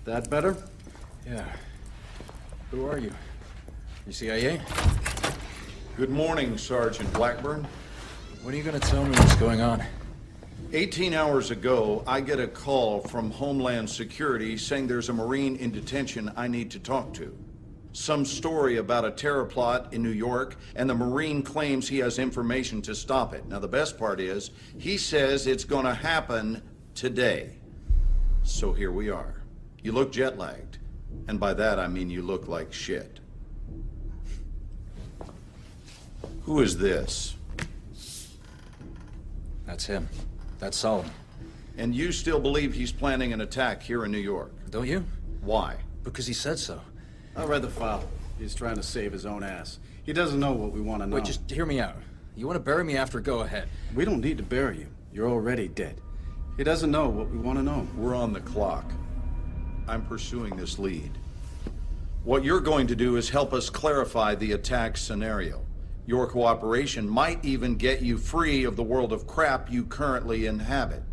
That better? Yeah. Who are you? You CIA? Good morning, Sergeant Blackburn. When are you gonna tell me what's going on? 18 hours ago, I get a call from Homeland Security saying there's a Marine in detention I need to talk to. Some story about a terror plot in New York, and the Marine claims he has information to stop it. Now, the best part is, he says it's gonna happen today. So here we are. You look jet-lagged, and by that I mean you look like shit. Who is this? That's him. That's Solomon. And you still believe he's planning an attack here in New York? Don't you? Why? Because he said so. I read the file. He's trying to save his own ass. He doesn't know what we want to know. Wait, just hear me out. You want to bury me after, go ahead. We don't need to bury you. You're already dead. He doesn't know what we want to know. We're on the clock. I'm pursuing this lead. What you're going to do is help us clarify the attack scenario. Your cooperation might even get you free of the world of crap you currently inhabit.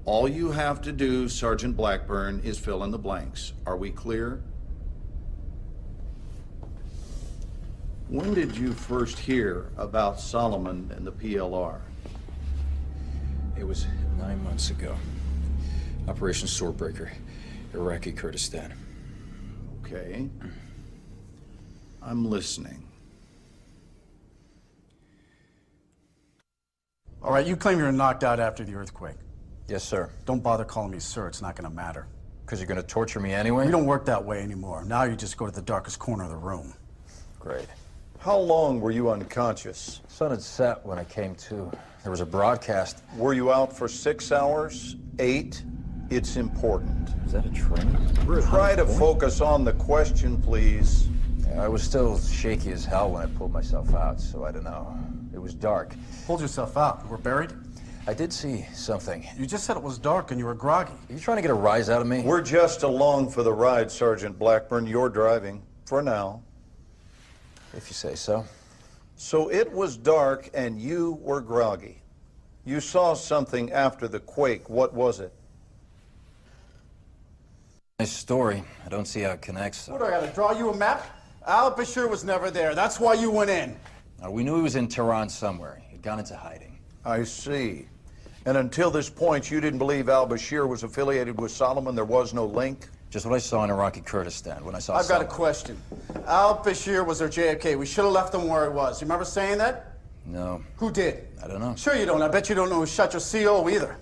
All you have to do, Sergeant Blackburn, is fill in the blanks. Are we clear? When did you first hear about Solomon and the PLR? It was 9 months ago. Operation Swordbreaker, Iraqi Kurdistan. Okay. I'm listening. All right, you claim you were knocked out after the earthquake. Yes, sir. Don't bother calling me sir. It's not going to matter. Because you're going to torture me anyway? We don't work that way anymore. Now you just go to the darkest corner of the room. Great. How long were you unconscious? Sun had set when I came to. There was a broadcast. Were you out for 6 hours? 8? It's important. Is that a train? Try to focus on the question, please. Yeah, I was still shaky as hell when I pulled myself out, so I don't know. It was dark. Pulled yourself out. You were buried? I did see something. You just said it was dark and you were groggy. Are you trying to get a rise out of me? We're just along for the ride, Sergeant Blackburn. You're driving. For now. If you say so. So it was dark and you were groggy. You saw something after the quake. What was it? Nice story. I don't see how it connects. What, I gotta draw you a map? Al-Bashir was never there. That's why you went in. We knew he was in Tehran somewhere. He'd gone into hiding. I see. And until this point, you didn't believe al-Bashir was affiliated with Solomon? There was no link? Just what I saw in Iraqi Kurdistan when I saw I've got a Solomon. question. Al-Bashir was our JFK. We should have left him where he was. You remember saying that? No. Who did? I don't know. Sure you don't. I bet you don't know who shot your CO either.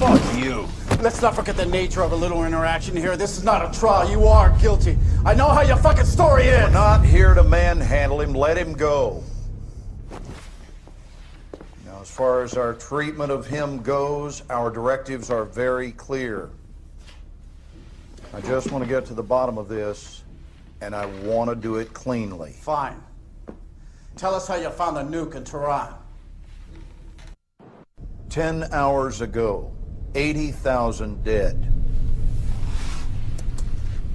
Fuck you. Let's not forget the nature of a little interaction here. This is not a trial. You are guilty. I know how your fucking story is. We're not here to manhandle him. Let him go. Now, as far as our treatment of him goes, our directives are very clear. I just want to get to the bottom of this, and I want to do it cleanly. Fine. Tell us how you found the nuke in Tehran. 10 hours ago, 80,000 dead.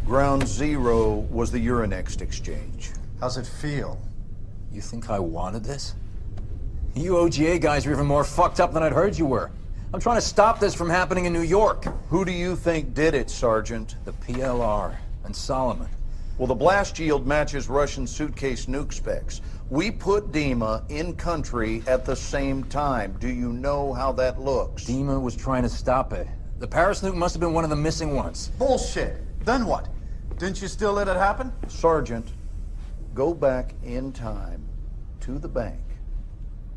Ground zero was the Euronext exchange. How's it feel? You think I wanted this? You OGA guys are even more fucked up than I'd heard you were. I'm trying to stop this from happening in New York. Who do you think did it, Sergeant? The PLR and Solomon. Well, the blast yield matches Russian suitcase nuke specs. We put Dima in country at the same time. Do you know how that looks? Dima was trying to stop it. The Paris nuke must have been one of the missing ones. Bullshit. Then what? Didn't you still let it happen? Sergeant, go back in time to the bank.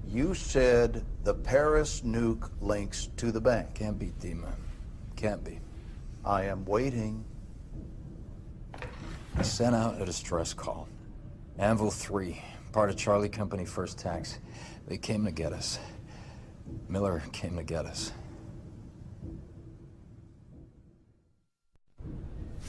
You said the Paris nuke links to the bank. Can't be, Dima. Can't be. I am waiting. I sent out a distress call. Anvil 3, part of Charlie Company First Tax. They came to get us. Miller came to get us.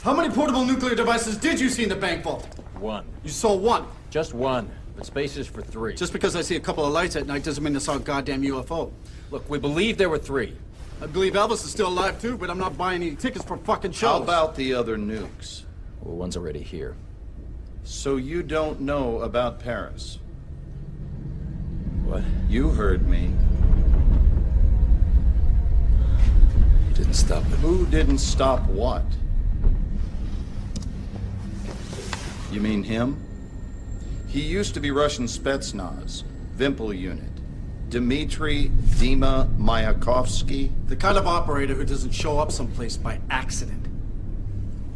How many portable nuclear devices did you see in the bank vault? One. You saw one. Just one. But space is for three. Just because I see a couple of lights at night doesn't mean I saw a goddamn UFO. Look, we believe there were three. I believe Elvis is still alive too, but I'm not buying any tickets for fucking shows. How about the other nukes? Well, one's already here. So you don't know about Paris? What? You heard me. You didn't stop it. Who didn't stop what? You mean him? He used to be Russian Spetsnaz, Vimpel unit. Dmitry Dima Mayakovsky. The kind of operator who doesn't show up someplace by accident.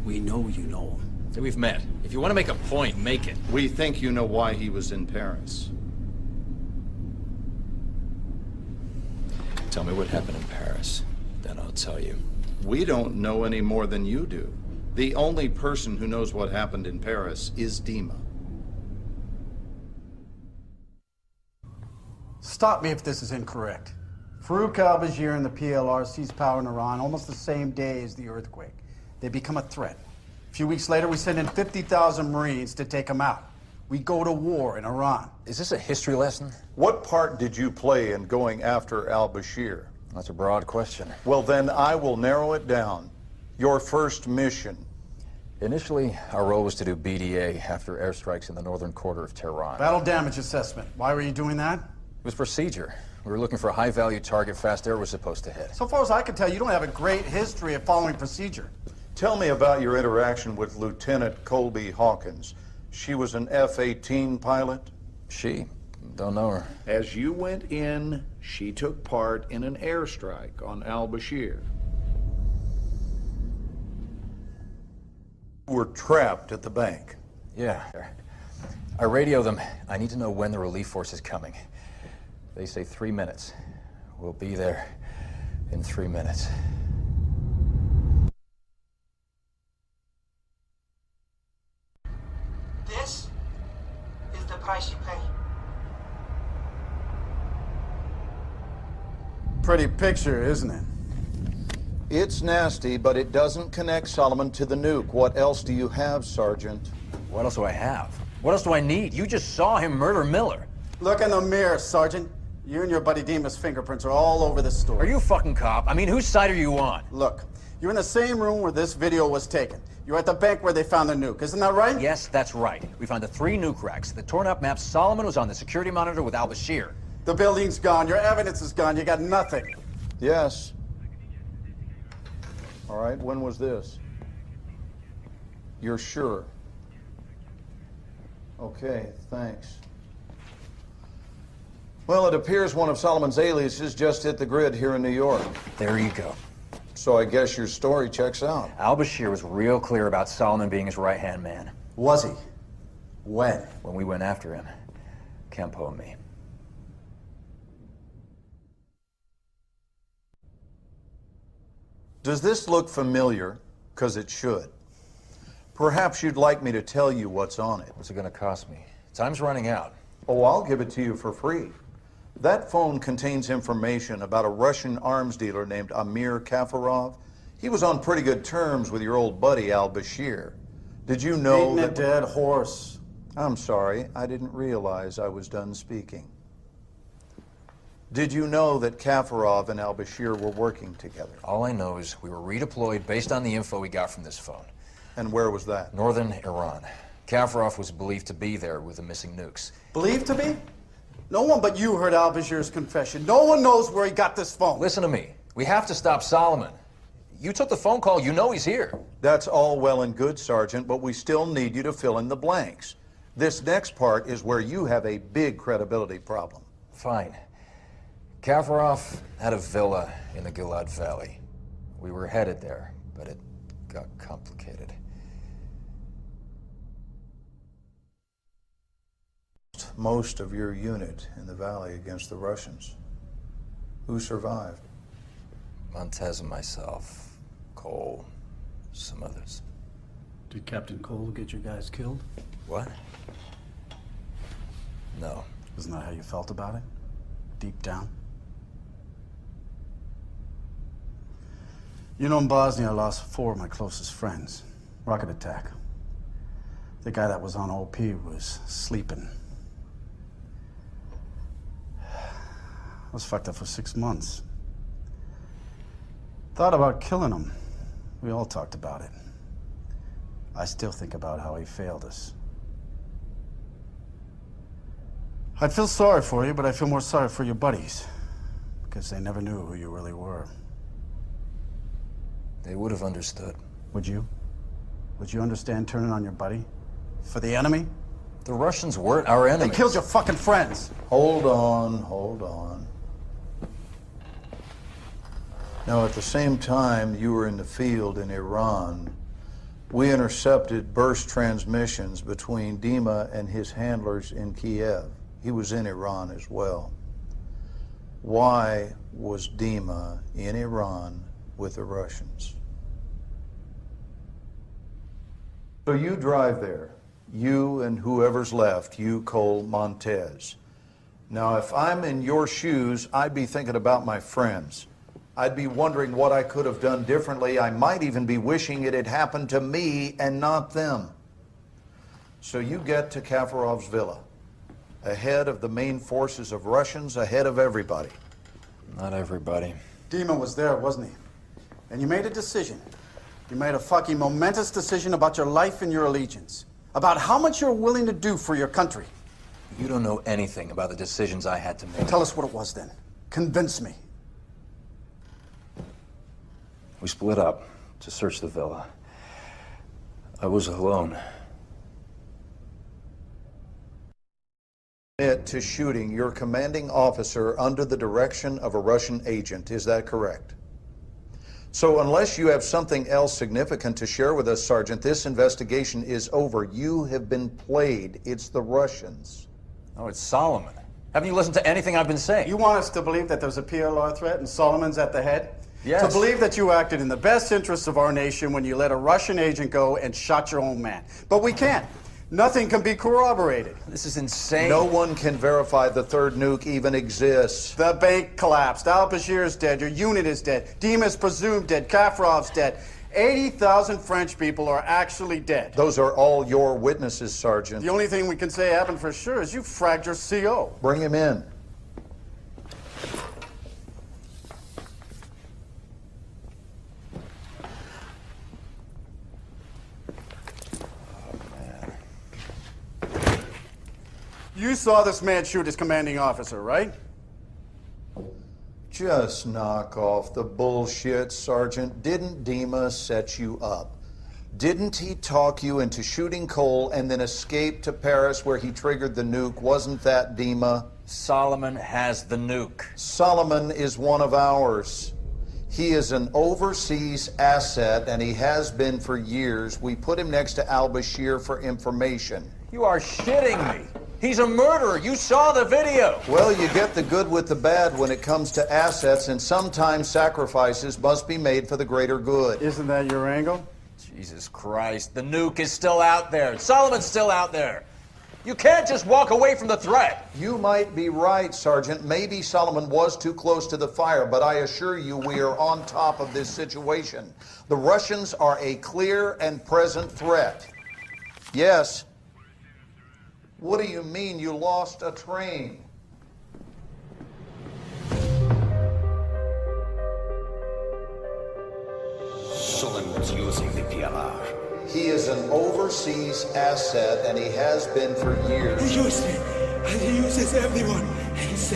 We know you know him. So we've met. If you want to make a point, make it. We think you know why he was in Paris. Tell me what happened in Paris. Then I'll tell you. We don't know any more than you do. The only person who knows what happened in Paris is Dima. Stop me if this is incorrect. Farouk al-Bashir and the PLR seized power in Iran almost the same day as the earthquake. They become a threat. A few weeks later, we send in 50,000 Marines to take them out. We go to war in Iran. Is this a history lesson? What part did you play in going after al-Bashir? That's a broad question. Well, then I will narrow it down. Your first mission. Initially, our role was to do BDA after airstrikes in the northern quarter of Tehran. Battle damage assessment. Why were you doing that? It was procedure. We were looking for a high-value target Fast Air was supposed to hit. So far as I can tell, you don't have a great history of following procedure. Tell me about your interaction with Lieutenant Colby Hawkins. She was an F-18 pilot? She? Don't know her. As you went in, she took part in an airstrike on al-Bashir. You were trapped at the bank. Yeah. I radio them. I need to know when the relief force is coming. They say 3 minutes. We'll be there in 3 minutes. This is the price you pay. Pretty picture, isn't it? It's nasty, but it doesn't connect Solomon to the nuke. What else do you have, Sergeant? What else do I have? What else do I need? You just saw him murder Miller. Look in the mirror, Sergeant. You and your buddy Dima's fingerprints are all over this story. Are you a fucking cop? I mean, whose side are you on? Look, you're in the same room where this video was taken. You're at the bank where they found the nuke. Isn't that right? Yes, that's right. We found the 3 nuke racks. The torn-up map, Solomon was on the security monitor with al-Bashir. The building's gone. Your evidence is gone. You got nothing. Yes. All right, when was this? You're sure? Okay, thanks. Well, it appears one of Solomon's aliases just hit the grid here in New York. There you go. So I guess your story checks out. Al-Bashir was real clear about Solomon being his right-hand man. Was he? When? When we went after him. Campo and me. Does this look familiar? Because it should. Perhaps you'd like me to tell you what's on it. What's it gonna cost me? Time's running out. Oh, I'll give it to you for free. That phone contains information about a Russian arms dealer named Amir Kafarov. He was on pretty good terms with your old buddy, al-Bashir. Did you know Beating that... a dead horse. I'm sorry, I didn't realize I was done speaking. Did you know that Kafarov and al-Bashir were working together? All I know is we were redeployed based on the info we got from this phone. And where was that? Northern Iran. Kafarov was believed to be there with the missing nukes. Believed to be? No one but you heard al-Bashir's confession. No one knows where he got this phone. Listen to me. We have to stop Solomon. You took the phone call. You know he's here. That's all well and good, Sergeant, but we still need you to fill in the blanks. This next part is where you have a big credibility problem. Fine. Kafarov had a villa in the Gilad Valley. We were headed there, but it got complicated. Most of your unit in the valley against the Russians. Who survived? Montez and myself, Cole, some others. Did Captain Cole get your guys killed? What? No. Isn't that how you felt about it? Deep down? You know, in Bosnia, I lost 4 of my closest friends. Rocket attack. The guy that was on OP was sleeping. I was fucked up for 6 months. Thought about killing him. We all talked about it. I still think about how he failed us. I'd feel sorry for you, but I feel more sorry for your buddies. Because they never knew who you really were. They would have understood. Would you? Would you understand turning on your buddy? For the enemy? The Russians weren't our enemies. They killed your fucking friends! Hold on, hold on. Now, at the same time you were in the field in Iran, we intercepted burst transmissions between Dima and his handlers in Kiev. He was in Iran as well. Why was Dima in Iran with the Russians? So you drive there, you and whoever's left, you, Cole, Montez. Now, if I'm in your shoes, I'd be thinking about my friends. I'd be wondering what I could have done differently. I might even be wishing it had happened to me and not them. So you get to Kafarov's villa, ahead of the main forces of Russians, ahead of everybody. Not everybody. Dima was there, wasn't he? And you made a decision. You made a fucking momentous decision about your life and your allegiance. About how much you're willing to do for your country. You don't know anything about the decisions I had to make. Tell us what it was then. Convince me. We split up to search the villa. I was alone. Admit to shooting your commanding officer under the direction of a Russian agent, is that correct? So unless you have something else significant to share with us, Sergeant, this investigation is over. You have been played. It's the Russians. Oh, it's Solomon. Haven't you listened to anything I've been saying? You want us to believe that there's a PLR threat and Solomon's at the head? Yes. To believe that you acted in the best interests of our nation when you let a Russian agent go and shot your own man. But we can't. Nothing can be corroborated. This is insane. No one can verify the third nuke even exists. The bank collapsed. Al-Bashir's dead. Your unit is dead. Dima's presumed dead. Kafarov's dead. 80,000 French people are actually dead. Those are all your witnesses, Sergeant. The only thing we can say happened for sure is you fragged your CO. Bring him in. You saw this man shoot his commanding officer, right? Just knock off the bullshit, Sergeant. Didn't Dima set you up? Didn't he talk you into shooting Cole and then escape to Paris where he triggered the nuke? Wasn't that Dima? Solomon has the nuke. Solomon is one of ours. He is an overseas asset, and he has been for years. We put him next to al-Bashir for information. You are shitting me. He's a murderer. You saw the video. Well, you get the good with the bad when it comes to assets, and sometimes sacrifices must be made for the greater good. Isn't that your angle? Jesus Christ. The nuke is still out there. Solomon's still out there. You can't just walk away from the threat. You might be right, Sergeant. Maybe Solomon was too close to the fire, but I assure you we are on top of this situation. The Russians are a clear and present threat. Yes. What do you mean you lost a train? Solomon was using the PLR. He is an overseas asset, and he has been for years. He used me, and he uses everyone. He's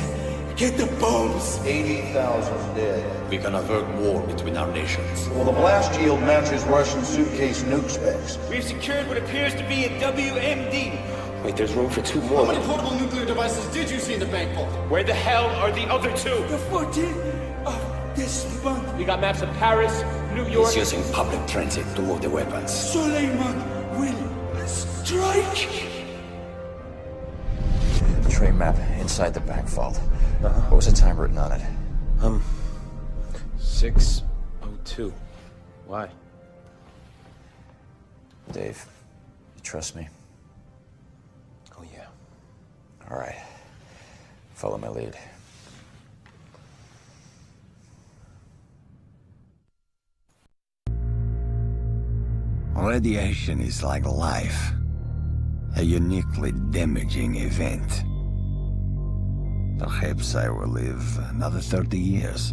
Get the bombs! 80,000 dead. We can avert war between our nations. Well, the blast yield matches Russian suitcase nuke specs. We've secured what appears to be a WMD. Wait, there's room for 2 How more. many portable nuclear devices did you see in the bank vault? Where the hell are the other 2? The 14th of this month. We got maps of Paris, New York. He's using public transit to move the weapons. Suleiman will strike. Train map inside the back vault. What was the time written on it? 6:02. Why? Dave, you trust me? Oh, yeah. All right. Follow my lead. Radiation is like life, a uniquely damaging event. Perhaps I will live another 30 years.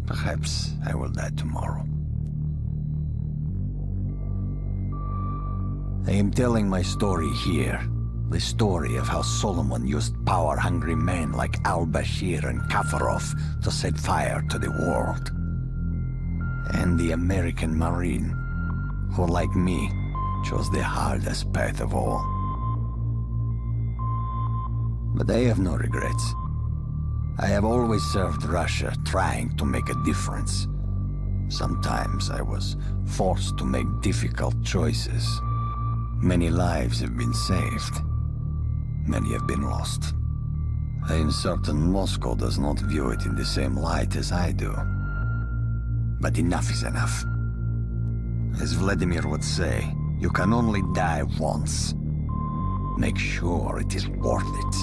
Perhaps I will die tomorrow. I am telling my story here. The story of how Solomon used power-hungry men like al-Bashir and Kafarov to set fire to the world. And the American Marine, who, like me, chose the hardest path of all. But I have no regrets. I have always served Russia, trying to make a difference. Sometimes I was forced to make difficult choices. Many lives have been saved. Many have been lost. I am certain Moscow does not view it in the same light as I do. But enough is enough. As Vladimir would say, you can only die once. Make sure it is worth it.